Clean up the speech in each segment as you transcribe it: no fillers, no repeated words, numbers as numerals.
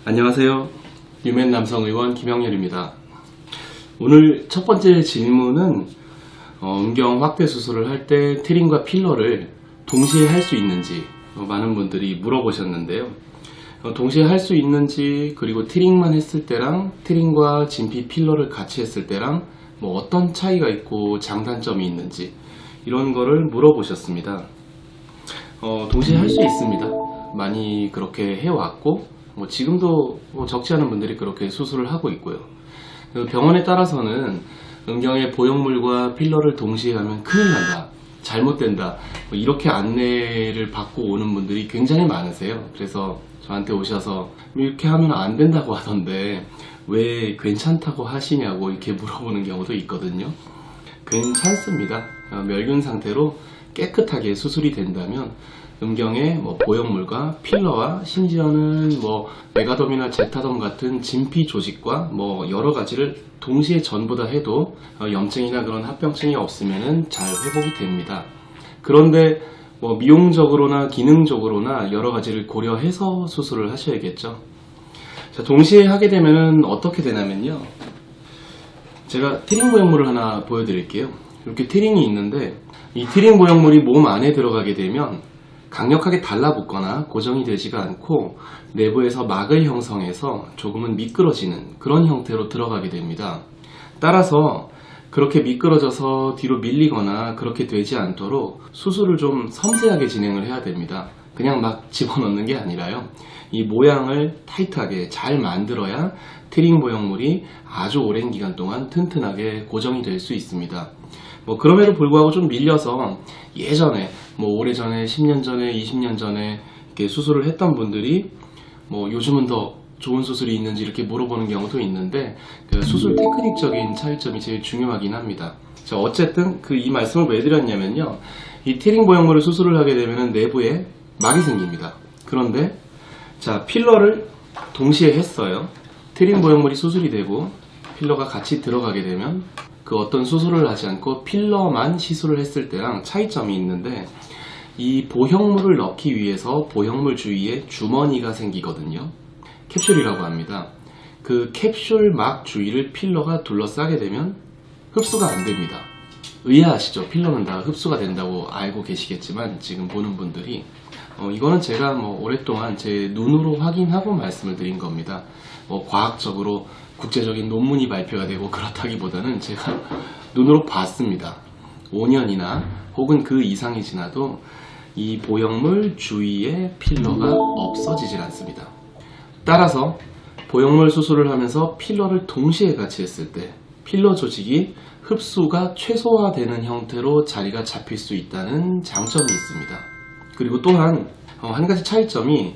안녕하세요. 유맨 남성의원 김영렬입니다. 오늘 첫 번째 질문은 음경 확대 수술을 할 때 트림과 필러를 동시에 할 수 있는지 많은 분들이 물어보셨는데요. 동시에 할 수 있는지, 그리고 트림만 했을 때랑 트림과 진피 필러를 같이 했을 때랑 어떤 차이가 있고 장단점이 있는지 이런 거를 물어보셨습니다. 동시에 할 수 있습니다. 많이 그렇게 해왔고 지금도 적지 않은 분들이 그렇게 수술을 하고 있고요. 병원에 따라서는 음경의 보형물과 필러를 동시에 하면 큰일 난다, 잘못된다, 이렇게 안내를 받고 오는 분들이 굉장히 많으세요. 그래서 저한테 오셔서 이렇게 하면 안 된다고 하던데 왜 괜찮다고 하시냐고 이렇게 물어보는 경우도 있거든요. 괜찮습니다. 멸균 상태로 깨끗하게 수술이 된다면 음경의 보형물과 필러와 심지어는 메가돔이나 제타돔 같은 진피 조직과 여러 가지를 동시에 전부 다 해도 염증이나 그런 합병증이 없으면 잘 회복이 됩니다. 그런데 미용적으로나 기능적으로나 여러 가지를 고려해서 수술을 하셔야겠죠. 자, 동시에 하게 되면 어떻게 되냐면요. 제가 트림 보형물을 하나 보여드릴게요. 이렇게 트림이 있는데 이 트림 보형물이 몸 안에 들어가게 되면 강력하게 달라붙거나 고정이 되지가 않고 내부에서 막을 형성해서 조금은 미끄러지는 그런 형태로 들어가게 됩니다. 따라서 그렇게 미끄러져서 뒤로 밀리거나 그렇게 되지 않도록 수술을 좀 섬세하게 진행을 해야 됩니다. 그냥 막 집어넣는 게 아니라요. 이 모양을 타이트하게 잘 만들어야 트림 보형물이 아주 오랜 기간 동안 튼튼하게 고정이 될 수 있습니다. 그럼에도 불구하고 좀 밀려서 예전에 오래전에 10년 전에 20년 전에 이렇게 수술을 했던 분들이 요즘은 더 좋은 수술이 있는지 이렇게 물어보는 경우도 있는데 그 수술 테크닉적인 차이점이 제일 중요하긴 합니다. 자, 어쨌든 이 말씀을 왜 드렸냐면요. 이 트림 보형물을 수술을 하게 되면 내부에 막이 생깁니다. 그런데 자, 필러를 동시에 했어요. 트림 보형물이 수술이 되고 필러가 같이 들어가게 되면 그 어떤 수술을 하지 않고 필러만 시술을 했을 때랑 차이점이 있는데 이 보형물을 넣기 위해서 보형물 주위에 주머니가 생기거든요. 캡슐이라고 합니다. 그 캡슐 막 주위를 필러가 둘러싸게 되면 흡수가 안 됩니다. 의아하시죠? 필러는 다 흡수가 된다고 알고 계시겠지만 지금 보는 분들이 이거는 제가 오랫동안 제 눈으로 확인하고 말씀을 드린 겁니다. 과학적으로 국제적인 논문이 발표가 되고 그렇다기보다는 제가 눈으로 봤습니다. 5년이나 혹은 그 이상이 지나도 이 보형물 주위에 필러가 없어지질 않습니다. 따라서 보형물 수술을 하면서 필러를 동시에 같이 했을 때 필러 조직이 흡수가 최소화되는 형태로 자리가 잡힐 수 있다는 장점이 있습니다. 그리고 또한 한 가지 차이점이,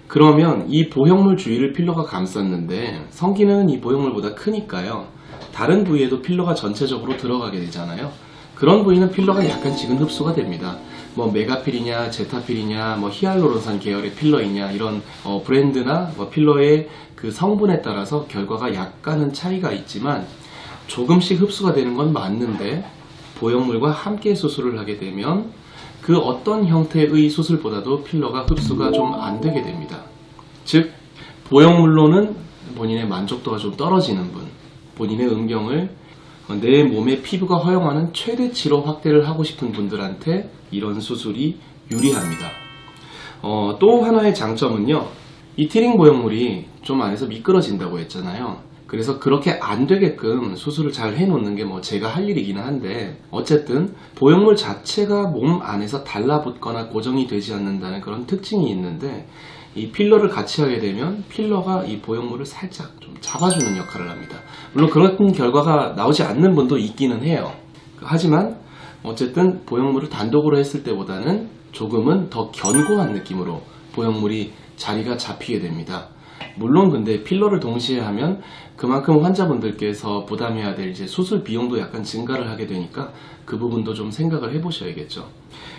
그러면 이 보형물 주위를 필러가 감쌌는데 성기는 이 보형물보다 크니까요. 다른 부위에도 필러가 전체적으로 들어가게 되잖아요. 그런 부위는 필러가 약간씩은 흡수가 됩니다. 메가필이냐 제타필이냐 히알루론산 계열의 필러이냐 이런 브랜드나 필러의 그 성분에 따라서 결과가 약간은 차이가 있지만 조금씩 흡수가 되는 건 맞는데 보형물과 함께 수술을 하게 되면 그 어떤 형태의 수술보다도 필러가 흡수가 좀 안 되게 됩니다. 즉 보형물로는 본인의 만족도가 좀 떨어지는 분, 본인의 음경을 내 몸의 피부가 허용하는 최대치로 확대를 하고 싶은 분들한테 이런 수술이 유리합니다. 또 하나의 장점은요. 이 트림 보형물이 좀 안에서 미끄러진다고 했잖아요. 그래서 그렇게 안 되게끔 수술을 잘 해놓는 게 제가 할 일이기는 한데 어쨌든 보형물 자체가 몸 안에서 달라붙거나 고정이 되지 않는다는 그런 특징이 있는데 이 필러를 같이 하게 되면 필러가 이 보형물을 살짝 좀 잡아주는 역할을 합니다. 물론 그런 결과가 나오지 않는 분도 있기는 해요. 하지만 어쨌든 보형물을 단독으로 했을 때보다는 조금은 더 견고한 느낌으로 보형물이 자리가 잡히게 됩니다. 물론 근데 필러를 동시에 하면 그만큼 환자분들께서 부담해야 될 수술 비용도 약간 증가를 하게 되니까 그 부분도 좀 생각을 해보셔야겠죠.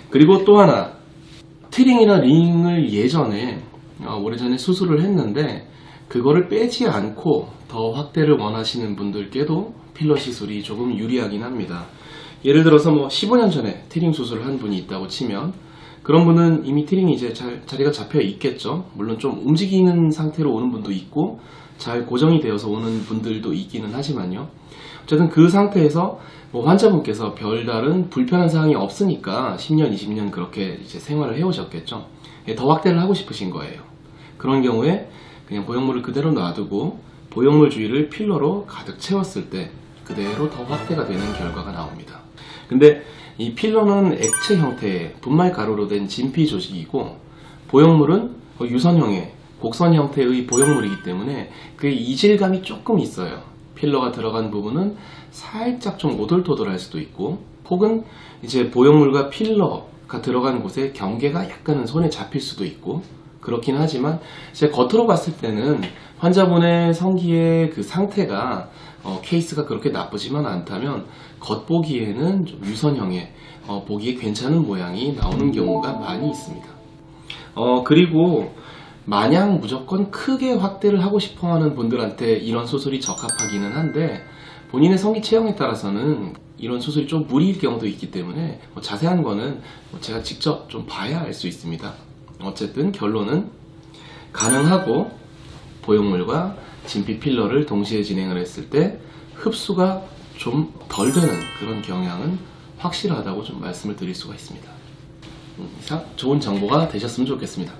그리고 또 하나, 트링이나 링을 예전에 오래전에 수술을 했는데 그거를 빼지 않고 더 확대를 원하시는 분들께도 필러 시술이 조금 유리하긴 합니다. 예를 들어서 15년 전에 트림 수술을 한 분이 있다고 치면 그런 분은 이미 트링이 이제 자리가 잡혀 있겠죠. 물론 좀 움직이는 상태로 오는 분도 있고 잘 고정이 되어서 오는 분들도 있기는 하지만요. 어쨌든 그 상태에서 뭐 환자분께서 별다른 불편한 사항이 없으니까 10년, 20년 그렇게 이제 생활을 해오셨겠죠. 더 확대를 하고 싶으신 거예요. 그런 경우에 그냥 보형물을 그대로 놔두고 보형물 주위를 필러로 가득 채웠을 때 그대로 더 확대가 되는 결과가 나옵니다. 근데 이 필러는 액체 형태의 분말 가루로 된 진피 조직이고 보형물은 유선형의 곡선 형태의 보형물이기 때문에 그 이질감이 조금 있어요. 필러가 들어간 부분은 살짝 좀 오돌토돌할 수도 있고 혹은 이제 보형물과 필러가 들어간 곳에 경계가 약간은 손에 잡힐 수도 있고 그렇긴 하지만 제 겉으로 봤을 때는 환자분의 성기의 그 상태가 케이스가 그렇게 나쁘지만 않다면 겉보기에는 좀 유선형의 보기에 괜찮은 모양이 나오는 경우가 많이 있습니다. 그리고 마냥 무조건 크게 확대를 하고 싶어하는 분들한테 이런 수술이 적합하기는 한데 본인의 성기 체형에 따라서는 이런 수술이 좀 무리일 경우도 있기 때문에 자세한 거는 제가 직접 좀 봐야 알 수 있습니다. 어쨌든 결론은 가능하고 보형물과 진피 필러를 동시에 진행을 했을 때 흡수가 좀 덜 되는 그런 경향은 확실하다고 좀 말씀을 드릴 수가 있습니다. 이상 좋은 정보가 되셨으면 좋겠습니다.